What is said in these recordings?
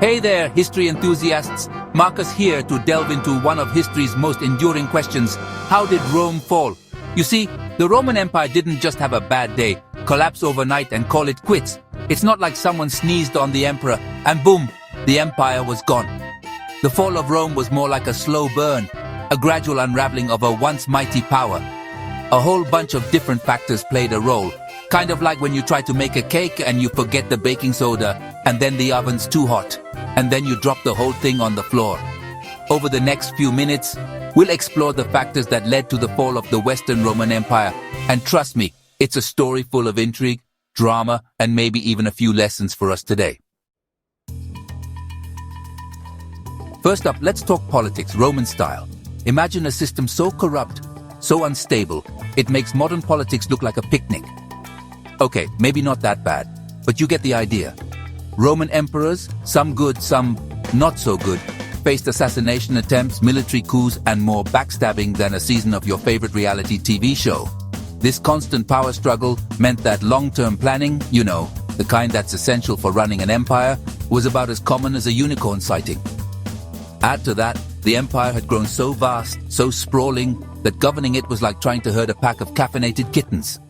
Hey there, history enthusiasts. Marcus here to delve into one of history's most enduring questions. How did Rome fall? You see, the Roman Empire didn't just have a bad day, collapse overnight and call it quits. It's not like someone sneezed on the emperor and boom, the empire was gone. The fall of Rome was more like a slow burn, a gradual unraveling of a once mighty power. A whole bunch of different factors played a role, kind of like when you try to make a cake and you forget the baking soda and then the oven's too hot, and then you drop the whole thing on the floor. Over the next few minutes, we'll explore the factors that led to the fall of the Western Roman Empire, and trust me, it's a story full of intrigue, drama, and maybe even a few lessons for us today. First up, let's talk politics, Roman style. Imagine a system so corrupt, so unstable, it makes modern politics look like a picnic. Okay, maybe not that bad, but you get the idea. Roman emperors, some good, some not so good, faced assassination attempts, military coups, and more backstabbing than a season of your favorite reality TV show. This constant power struggle meant that long-term planning, you know, the kind that's essential for running an empire, was about as common as a unicorn sighting. Add to that, the empire had grown so vast, so sprawling, that governing it was like trying to herd a pack of caffeinated kittens.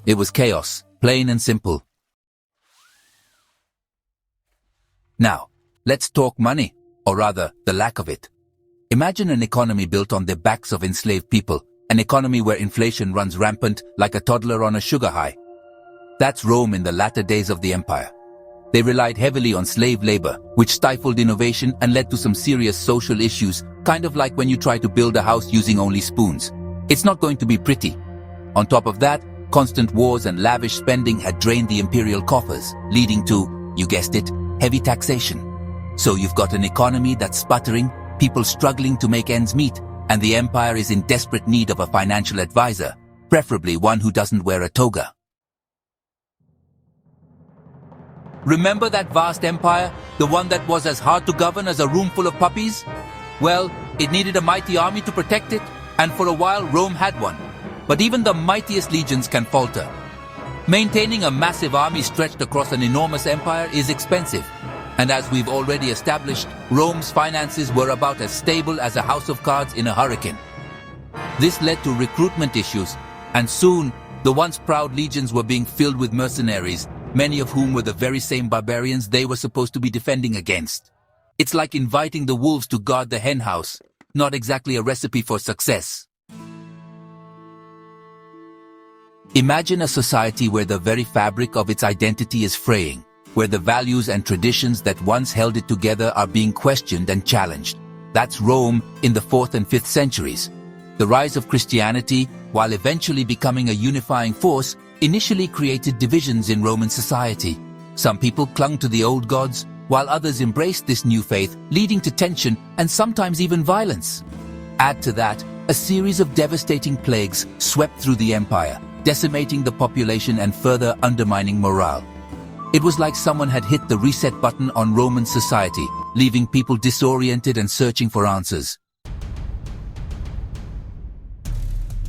It was chaos, plain and simple. Now, let's talk money, or rather, the lack of it. Imagine an economy built on the backs of enslaved people, an economy where inflation runs rampant like a toddler on a sugar high. That's Rome in the latter days of the empire. They relied heavily on slave labor, which stifled innovation and led to some serious social issues, kind of like when you try to build a house using only spoons. It's not going to be pretty. On top of that, constant wars and lavish spending had drained the imperial coffers, leading to, you guessed it, heavy taxation. So you've got an economy that's sputtering, people struggling to make ends meet, and the empire is in desperate need of a financial advisor, preferably one who doesn't wear a toga. Remember that vast empire, the one that was as hard to govern as a room full of puppies? Well, it needed a mighty army to protect it, and for a while Rome had one. But even the mightiest legions can falter. Maintaining a massive army stretched across an enormous empire is expensive. And as we've already established, Rome's finances were about as stable as a house of cards in a hurricane. This led to recruitment issues, and soon, the once proud legions were being filled with mercenaries, many of whom were the very same barbarians they were supposed to be defending against. It's like inviting the wolves to guard the henhouse, not exactly a recipe for success. Imagine a society where the very fabric of its identity is fraying, where the values and traditions that once held it together are being questioned and challenged. That's Rome in the 4th and 5th centuries. The rise of Christianity, while eventually becoming a unifying force, initially created divisions in Roman society. Some people clung to the old gods, while others embraced this new faith, leading to tension and sometimes even violence. Add to that, a series of devastating plagues swept through the empire, decimating the population and further undermining morale. It was like someone had hit the reset button on Roman society, leaving people disoriented and searching for answers.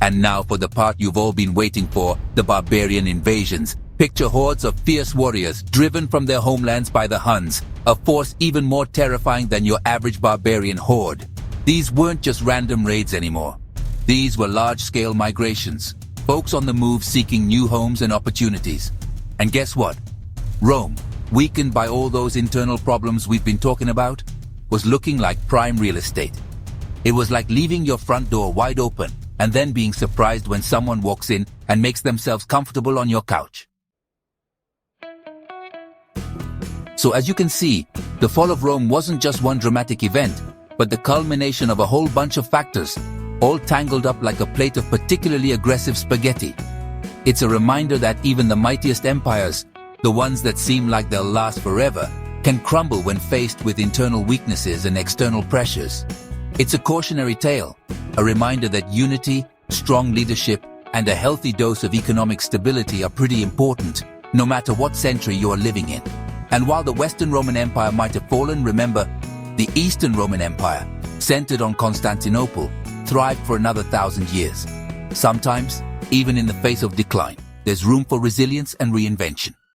And now for the part you've all been waiting for, the barbarian invasions. Picture hordes of fierce warriors driven from their homelands by the Huns, a force even more terrifying than your average barbarian horde. These weren't just random raids anymore. These were large-scale migrations, folks on the move seeking new homes and opportunities. And guess what? Rome, weakened by all those internal problems we've been talking about, was looking like prime real estate. It was like leaving your front door wide open and then being surprised when someone walks in and makes themselves comfortable on your couch. So as you can see, the fall of Rome wasn't just one dramatic event, but the culmination of a whole bunch of factors, all tangled up like a plate of particularly aggressive spaghetti. It's a reminder that even the mightiest empires, the ones that seem like they'll last forever, can crumble when faced with internal weaknesses and external pressures. It's a cautionary tale, a reminder that unity, strong leadership, and a healthy dose of economic stability are pretty important, no matter what century you are living in. And while the Western Roman Empire might have fallen, remember, the Eastern Roman Empire, centered on Constantinople, thrived for another 1,000 years. Sometimes, even in the face of decline, there's room for resilience and reinvention.